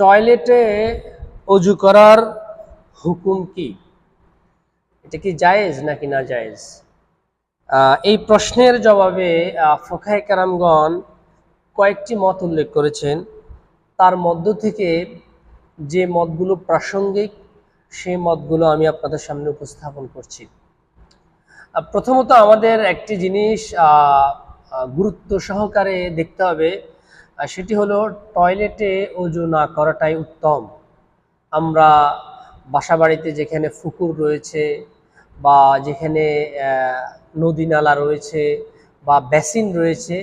টয়লেটে অজু করার হুকুম কি? এটা কি জায়েজ নাকি না জায়েজ? এই প্রশ্নের জবাবে ফুকাহে কেরামগণ কয়েকটি মত উল্লেখ করেছেন। তার মধ্য থেকে যে মতগুলো প্রাসঙ্গিক সেই মতগুলো আমি আপনাদের সামনে উপস্থাপন করছি। প্রথমত আমাদের একটি জিনিস গুরুত্ব সহকারে দেখতে হবে, সেটি হলো টয়লেটে অজু না করাটাই উত্তম। আমরা বাসা বাড়িতে যেখানে পুকুর রয়েছে বা যেখানে নদী নালা রয়েছে বা বেসিন রয়েছে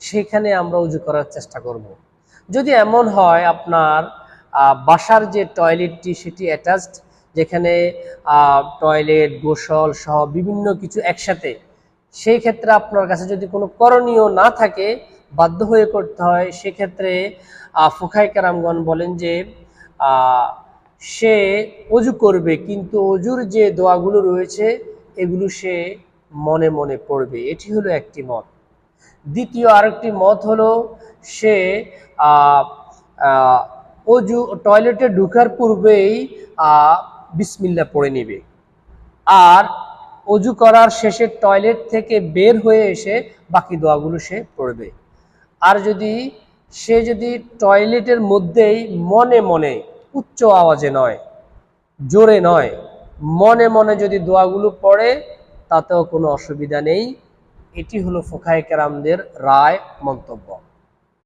সেখানে আমরা উজু করার চেষ্টা করব। যদি এমন হয় আপনার বাসার যে টয়লেটটি সেটি অ্যাটাচড, যেখানে টয়লেট গোসল সহ বিভিন্ন কিছু একসাথে, সেই ক্ষেত্রে আপনার কাছে যদি কোনো করণীয় না থাকে, বাধ্য হয়ে করতে হয়, সেক্ষেত্রে ফুকাহে কেরামগণ বলেন যে সে অজু করবে, কিন্তু অজুর যে দোয়াগুলো রয়েছে এগুলো সে মনে মনে পড়বে। এটি হলো একটি মত। দ্বিতীয় আরেকটি মত হলো সে অজু টয়লেটে ঢুকার পূর্বেই বিসমিল্লাহ পড়ে নেবে, আর অজু করার শেষে টয়লেট থেকে বের হয়ে এসে বাকি দোয়াগুলো সে পড়বে। আর সে যদি টয়লেটের মধ্যেই মনে মনে, উচ্চ আওয়াজে নয়, জোরে নয়, মনে মনে যদি দোয়াগুলো পড়ে তাতেও কোনো অসুবিধা নেই। এটি হলো ফুকাহে কেরামদের রায়, মন্তব্য।